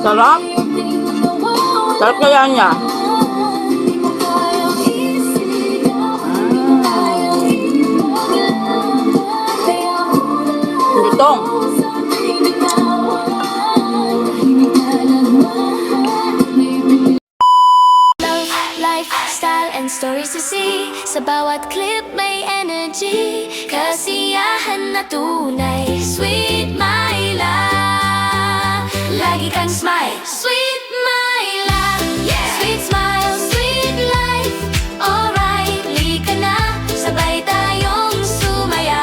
Sarap. Sarap kaya niya. Lutong. Lifestyle and stories to see. Sa bawat clip may energy. Kasiyahan na tunay. Sweet Myla. Lagi kang smile. Sweet Myla. Yeah. Sweet smile, sweet life. Alright, lika na. Sabay tayong sumaya.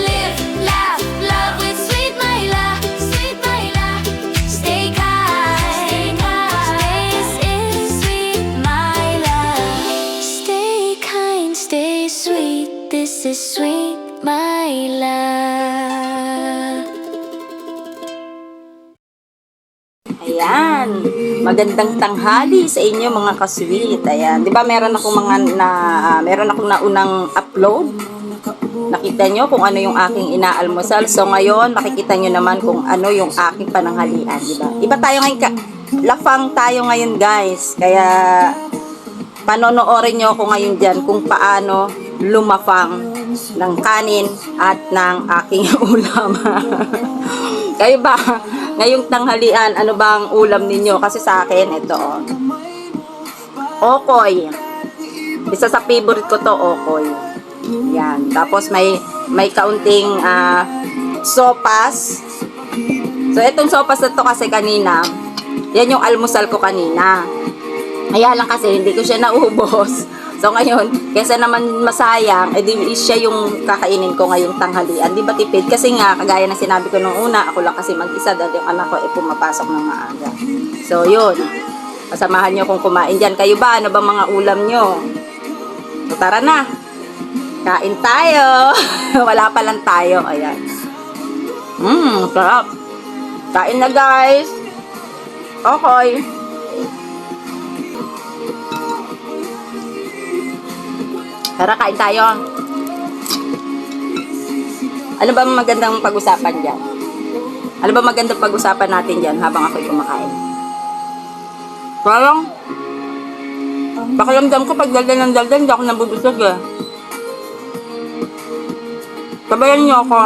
Live, laugh, love with Sweet Myla. Sweet Myla. Stay kind. This is Sweet Myla. Stay kind, stay sweet. This is Sweet Myla. Ayan. Magandang tanghali sa inyo mga ka-sweet. Ayan. 'Di ba meron akong meron akong naunang upload. Nakita nyo kung ano yung aking inaalmusal. So ngayon, makikita nyo naman kung ano yung aking pananghalian, 'di ba? Iba tayo ngayon, lafang tayo ngayon, guys. Kaya panonoorin nyo ako ngayon diyan kung paano lumafang ng kanin at ng aking ulam. Kayo ba, ngayong tanghalian, ano bang ulam ninyo? Kasi sa akin, ito, okoy. Isa sa favorite ko to, okoy. Yan. Tapos may kaunting sopas. So, itong sopas na to kasi kanina, yan yung almusal ko kanina. Kaya lang kasi, hindi ko siya naubos. So ngayon, kesa naman masayang, edi siya yung kakainin ko ngayong tanghalian. Di ba tipid? Kasi nga, kagaya ng sinabi ko nung una, ako lang kasi mag-isa dahil yung anak ko pumapasok ng maaga. So yun, kasamahan nyo kung kumain dyan. Kayo ba? Ano ba mga ulam nyo? So tara na, kain tayo. Wala pa lang tayo. Ayan. Sarap. Kain na, guys. Okay. Tara, kain tayo. Ano ba magandang pag-usapan dyan? Ano ba magandang pag-usapan natin dyan habang ako'y kumakain? Parang, pakiramdam ko pag daldan ng daldan, hindi ako nabubusog eh. Sabayan niyo ako.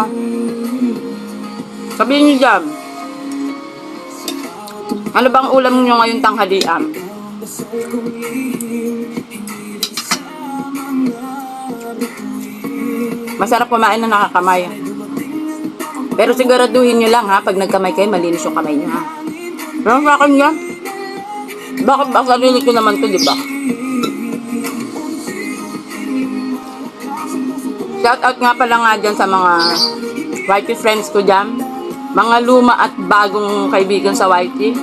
Sabihin niyo dyan. Ano bang ulam niyo ngayong tanghalian? Masarap kumain na nakakamay. Pero siguraduhin nyo lang ha, pag nagkamay kayo, malinis yung kamay nyo ha. Pero sa akin yan, bakit ba sarili ko naman to, diba? Shout out nga pala nga dyan sa mga YT friends ko dyan. Mga luma at bagong kaibigan sa YT.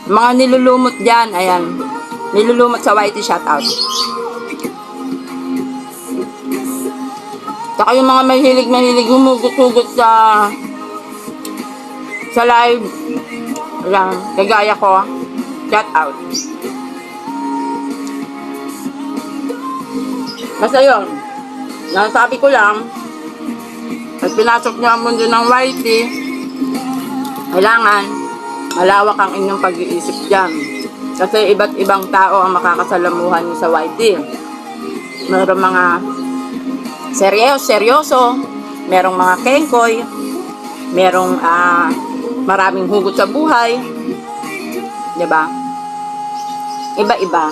Mga nilulumot dyan, ayan. Nilulumot sa YT, shout out. Saka yung mga mahilig humugot-hugot sa live. Ayan, kagaya ko. Shout out. Basta yun. Nasabi ko lang, pag pinasok niyo ang mundo ng YT, kailangan malawak ang inyong pag-iisip dyan. Kasi iba't ibang tao ang makakasalamuhan niyo sa YT. Mayroong mga seryoso, merong mga kengkoy, merong maraming hugot sa buhay, diba? Iba-iba.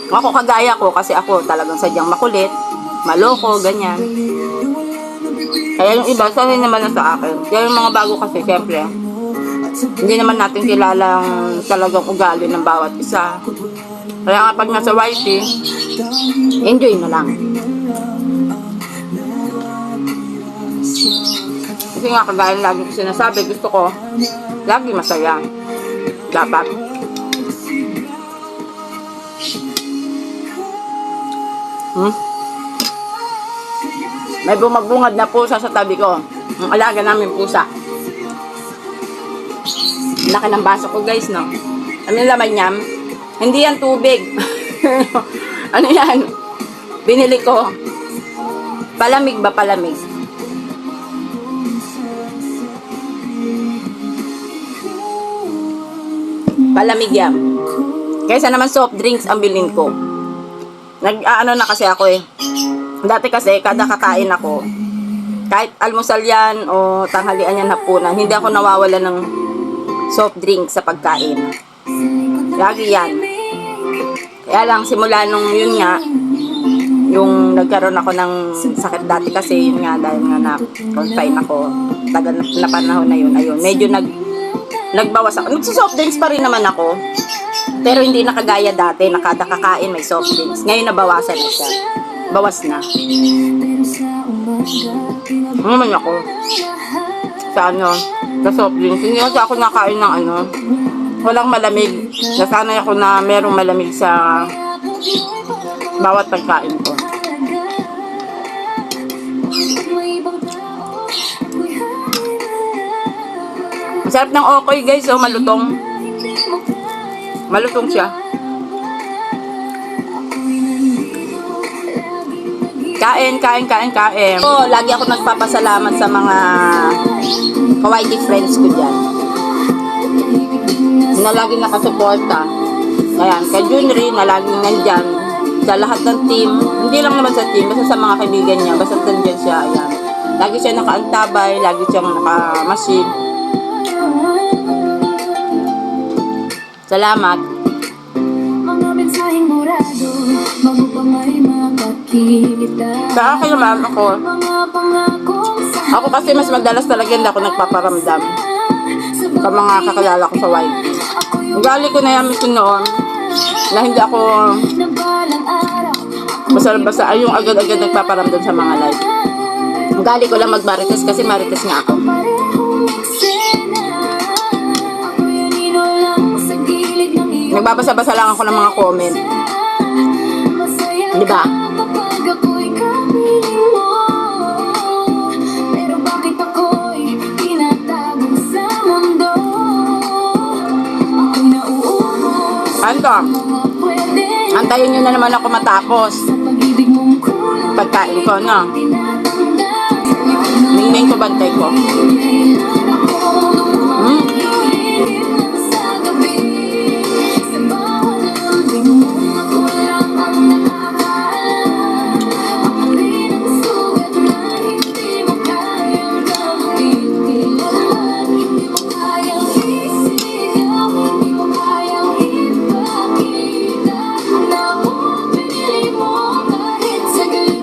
Ako kagaya ko, kasi ako talagang sadyang makulit, maloko, ganyan. Kaya yung iba, sanay naman na sa akin. Kaya yung mga bago kasi, siyempre, hindi naman natin kilalang talagang ugali ng bawat isa. Kaya nga pag nasa YT, enjoy na lang. Kasi nga, kagaya lagi ko sinasabi, gusto ko lagi masaya. Dapat. May bumabungad na pusa sa tabi ko. Ang alaga namin pusa. Laki ng baso ko, guys, no? Ano yung laman niya? Hindi yan tubig. Ano yan? Binili ko. Palamig ba? Palamig. Palamig yan. Kaysa naman soft drinks ang bilhin ko. Nag-ano na kasi ako eh. Dati kasi, kada kakain ako, kahit almusal yan o tanghalian yan, hapunan, hindi ako nawawala ng soft drink sa pagkain. Lagi yan. Kaya lang, simula nung yun nga, yung nagkaroon ako ng sakit dati kasi, yun nga, dahil nga na-confine ako, tagal na panahon na yun, ayun, medyo nagbawas ako. Nagsusoft drinks pa rin naman ako, pero hindi na kagaya dati, na kada kakain may soft drinks. Ngayon nabawasan na siya. Bawas na. Naman ako. Sa ano, sa soft drinks. Hindi kasi ako nakain ng ano, walang malamig. Nasanay ako na merong malamig sa bawat pagkain ko. Masarap ng okoy guys, oh, malutong. Malutong siya. Kain. Oh, lagi ako nagpapasalamat sa mga kawaii friends ko dyan. Na lagi nakasuporta. Ayan, kay Junri na laging nandyan. Sa lahat ng team, hindi lang naman sa team, basta sa mga kaibigan niya, basta nandyan siya, ayan. Lagi siya nakaantabay, lagi siyang nakamasid. Salamat. Mga mensaheng murado, bago pa may makakita. Sa akin naman ako, Mga pangakong sa ako kasi mas madalas talaga hindi ako nagpaparamdam sa mga kakilala ko sa YT. Ugali ko na yan mismo noon na hindi ako nabalang araw. basta yung agad-agad nagpaparamdam sa mga live. Ugali ko lang magmarites kasi marites nga ako. Parehong eksena. Ako'y anino lang sa gilid ng iyong Nagbabasa-basa lang ako ng mga comment. masaya. Di ba? Kapag ako'y kapiling mo, pero bakit ako'y tinatago sa mundo? Ako'y nauubos Ano? mga pwede Antayin nyo na naman ako matapos. sa pag-ibig mong kulang. Pagkain ko, no? Tinatanggal Ningning ko, bantay ko. kailan ako Hmm? dumating sa gabi. Sa bawat lambing mo ako lang ang nakakaalam. Ako rin ang sugat na hindi mo kayang gawin. Kailanman hindi mo kayang isigaw, hindi mo kayang ipakita na kung pinili mo kahit saglit.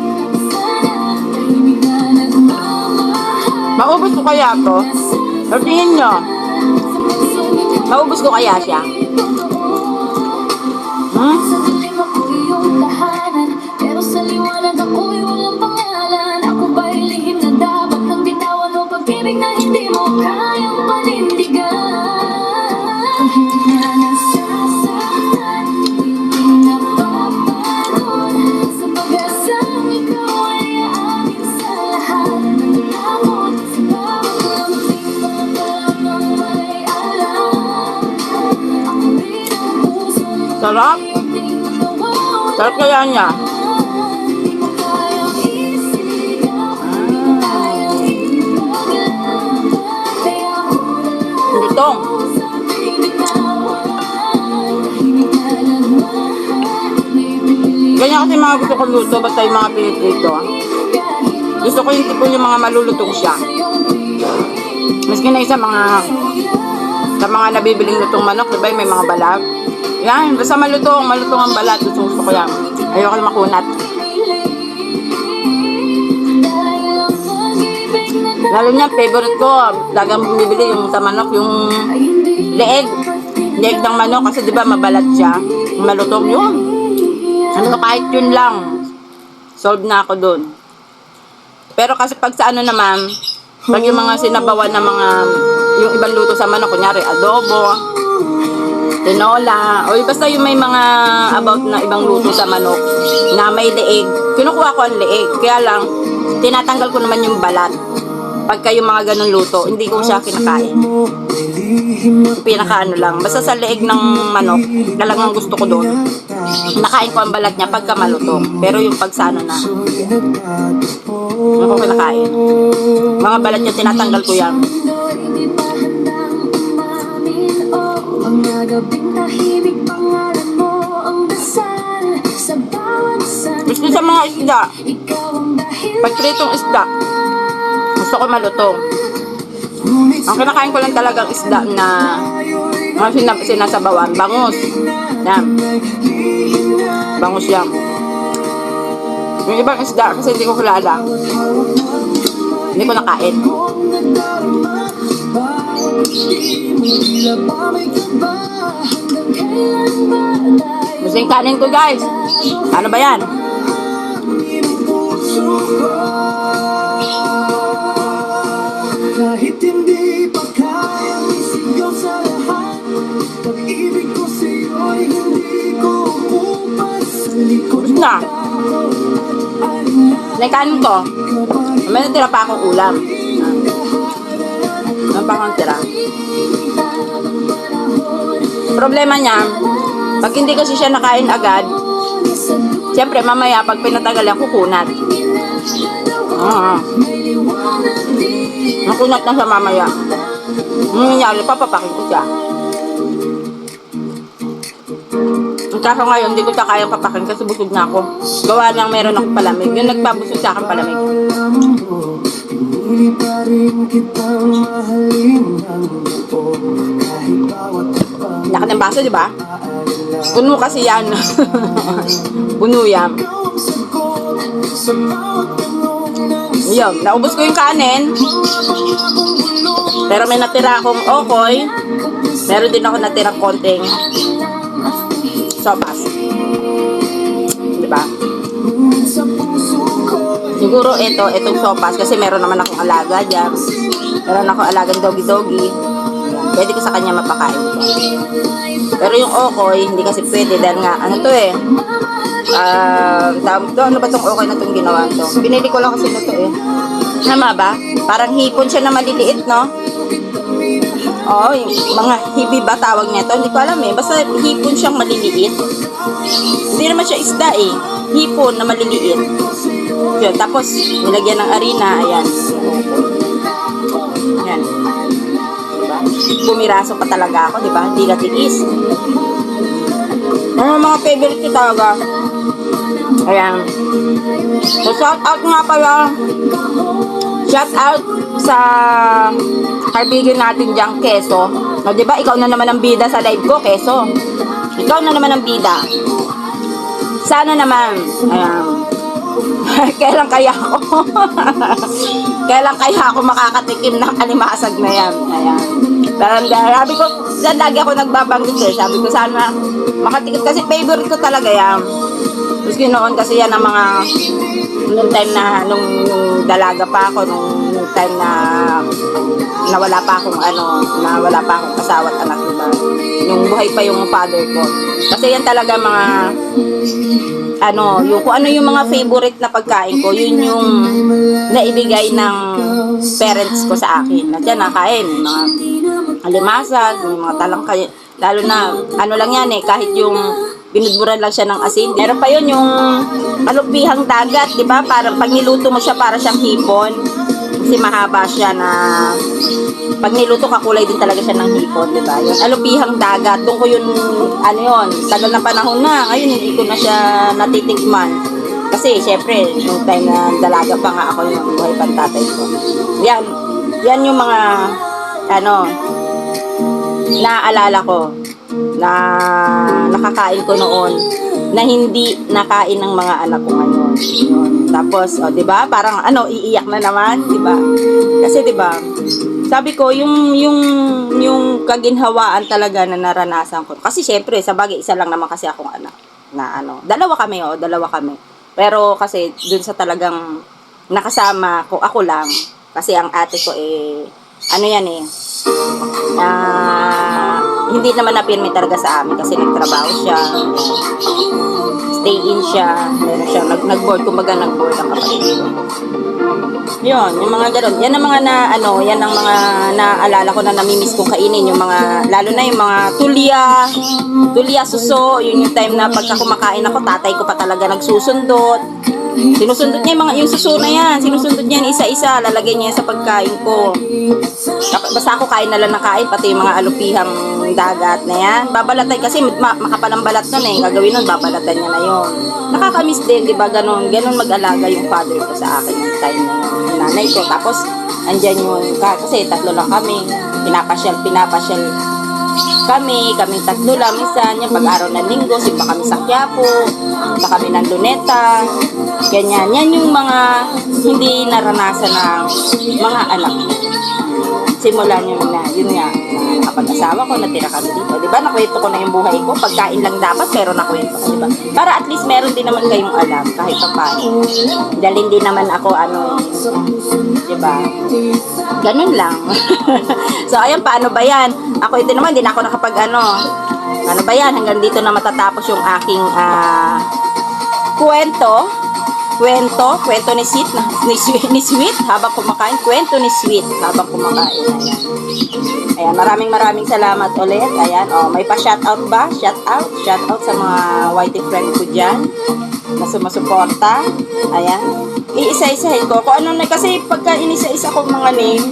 Sana tahimik na nagmamahal. Maubos ko kaya to? Sa tingin nyo, maubos ko kaya siya? Hmm? Sa dilim ako'y iyong tahanan, pero sa liwanag ako'y walang pangalan. Ako ba'y lihim na dapat nang bitawan o pag-ibig na hindi mo kayang panindigan? Kung hindi na nasasaktan, hindi napapagod sa pag-asang ikaw ay aamin sa lahat ng lamot. Sa bawat lambing mo ka lang may alam. Ako rin ang puso mo. Sarap? Sarap kaya niya? Lutong. Ganyan kasi mga gusto ko luto, basta yung mga pinitito. Gusto ko yung tipo yung mga malulutong siya. Maski na isa sa mga nabibiling lutong manok, diba may mga balag? Yan, basta malutong ang balat. Gusto ko yan. Ayoko makunat. Lalo niya, favorite ko, lagang bumibili yung sa manok, yung leeg. Leeg ng manok kasi diba mabalat siya. Malutong yun. Ano, kahit yun lang. Sold na ako dun. Pero kasi pag sa ano naman, pag yung mga sinabawan na mga, yung ibang luto sa manok, kunyari adobo, tinola, o basta yung may mga about na ibang luto sa manok na may leeg. Kinukuha ko ang leeg. Kaya lang, tinatanggal ko naman yung balat. Pagka yung mga ganun luto, hindi ko siya kinakain. Pinakaano lang. Basta sa leeg ng manok, talagang gusto ko doon. Nakain ko ang balat niya pagka malutong. Pero yung pagsano na, hindi ko kinakain. Mga balat niya, tinatanggal ko yan. Hindi pa handang umamin o Mga gabing tahimik, pangalan mo ang dasal sa bawat sandali. Gusto sa mga isda. Ikaw ang dahilan. Pagpritong isda. Gusto ko malutong. Ang kinakain ko lang talagang isda na mga sinasabawan. Bangus. Yan. Bangus yan. Yung ibang isda kasi hindi ko kilala. Hindi ko nakain. Gusto yung kanin ko, guys. Ano ba yan? Kahit hindi pa kayang isigaw sa lahat, pag-ibig ko sa'yo'y hindi ko upas sa likod Gusto na. Yung kanin ko. May natira pa akong ulam. Ano pa akong tira? Problema niya, pag hindi kasi siya nakain agad, siyempre mamaya pag pinatagalan kukunat. Nakunat na siya mamaya. Nangyari, papapakin ko siya. Ang kaso ngayon, hindi ko siya kayang papakin kasi busog na ako. Gawa lang meron akong palamig. Yung nagpabusog sa akin palamig. Hindi pa rin kitang mahalin ang buo, kahit bawat pang Laki ng baso, di ba? Puno kasi yan. Puno yan. ikaw ang sagot sa bawat tanong ng Yun, naubos ko yung kanin. Pero may natira akong okoy. Meron din ako natirang konting sopas. Diba? ngunit sa puso ko. Siguro itong sopas kasi meron naman akong alaga dyan. Meron akong alagang doggy-doggy. Pwede ko sa kanya mapakain ito. Pero yung okoy, hindi kasi pwede dahil nga, ano to eh. Tawag to, ano ba tong okoy na tong ginawa to? Binili ko lang kasi na to eh. Tama ba? Parang hipon siya na maliliit, no? Oo, yung mga hibi ba tawag nito? Hindi ko alam eh. Basta hipon siyang maliliit. Hindi naman siya isda eh. Hipon na maliliit. Yun, tapos nilagyan ng arena. Ayan. Ayan. Diba? Pumiraso pa talaga ako, diba? Hindi natiis. Mga favorite ko talaga. Ayan. So, shout out nga pala. Shout out sa kaibigan natin diyang Keso. O, diba, ikaw na naman ang bida sa live ko, Keso. Ikaw na naman ang bida. Sana naman. Ayan. Kailan kaya ako? Kailan kaya ako makakatikim ng alimasag na yan? Ayan. Parang sabi ko, lagi ako nagbabanggit eh. Sabi ko, sana makatikim. Kasi favorite ko talaga yan. Tapos noon kasi yan ang mga nung time na nung dalaga pa ako, nung time na nawala pa akong asawa at anak, diba? Yung buhay pa yung father ko. Kasi yan talaga mga yung kung ano yung mga favorite na pagkain ko, yun yung naibigay ng parents ko sa akin. At yan, nakain, mga alimasag, mga talangkay, lalo na, ano lang yan eh, kahit yung binudburan lang siya ng asin. Meron pa yun yung alupihang dagat, di ba? Parang pag niluto mo siya, para siyang hipon. Kasi mahaba siya na pag niluto ka, kulay din talaga siya ng hipon, di ba? Yung alupihang dagat, doon ko yun, tagal na panahon na. Ngayon, hindi ko na siya natitikman. Kasi, syempre, yung time na dalaga pa nga ako, yung buhay pantatay ko. Yan yung mga, naaalala ko na nakakain ko noon na hindi nakain ng mga anak ko ngayon. Yun. Tapos, 'di ba? Parang iiyak na naman, 'di ba? Kasi 'di ba? Sabi ko, yung kaginhawaan talaga na naranasan ko. Kasi syempre, sa bagay isa lang naman kasi akong anak na dalawa kami. Pero kasi dun sa talagang nakasama ko, ako lang. Kasi ang ate ko hindi naman napirmi talaga sa amin kasi nagtrabaho siya, stay in siya, meron siya, nag-board, kumbaga nag-board ang kapatid ko. Yun, yung mga ganun. Yan ang mga yan ang mga naalala ko na namimiss kong kainin, yung mga, lalo na yung mga tulya, suso, yun yung time na pagka kumakain ako, tatay ko pa talaga nagsusundot. Sinusundot niya yung suso na yan. Sinusundot niya yan isa-isa. Lalagay niya yan sa pagkain ko. Basta ako kain na lang ng kain, pati yung mga alupihang dagat na yan. Babalatan kasi makapalang balat nun eh. Gagawin nun, babalatan niya na yun. Nakakamiss din, di ba? Ganon mag-alaga yung father ko sa akin yung time na yun. Yung nanay ko. Tapos, andyan yung, kasi tatlo lang kami. Pinapasyal kaming tatlo lang. Minsan, yung pag-araw ng linggo, simba kami sa Quiapo, simba kami ng Luneta. Ganyan. Yan yung mga hindi naranasan ng mga anak ko. Simulan yun nga, kapag asawa ko, natira kami dito. Diba, nakwento ko na yung buhay ko. Pagkain lang dapat, pero nakwento ko, diba? Para at least meron din naman kayong alam, kahit pa paano. Dahil hindi naman ako, diba? Ganun lang. So, ayan, paano ba yan? Ako ito naman, hindi na ako ano ba yan? Hanggang dito na matatapos yung aking, kwento ni Sweet habang kumakain. Kwento ni Sweet habang kumakain. Ayan, maraming salamat ulit. Ayan, may pa-shoutout ba? Shoutout sa mga whitey friend ko dyan na sumusuporta. Ayan. Iisa-isahin ko. Kung ano na, kasi pagka inisa-isa ko mga name,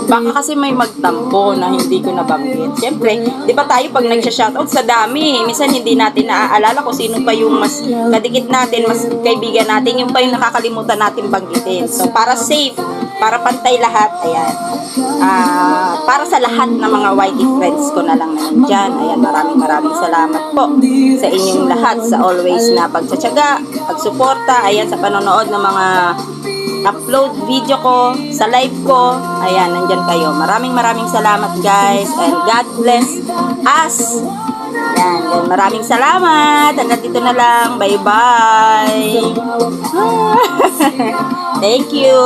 baka kasi may magtampo na hindi ko nabanggit. Siyempre, di ba tayo pag nagsha-shoutout sa dami, minsan hindi natin naaalala kung sino pa yung mas kadikit natin, mas kaibigan natin, yung pa yung nakakalimutan natin banggitin. So, para safe, para pantay lahat, ayan. Para sa lahat ng mga whitey friends ko na lang na nandyan. Ayan, maraming salamat po sa inyong lahat, sa always na pagtsatsaga, pagsuporta, ayan, sa panonood ng mga upload video ko, sa live ko. Ayan, nandyan kayo. Maraming salamat guys, and God bless us. Ayan, maraming salamat. Hanggang dito na lang. Bye-bye. Thank you.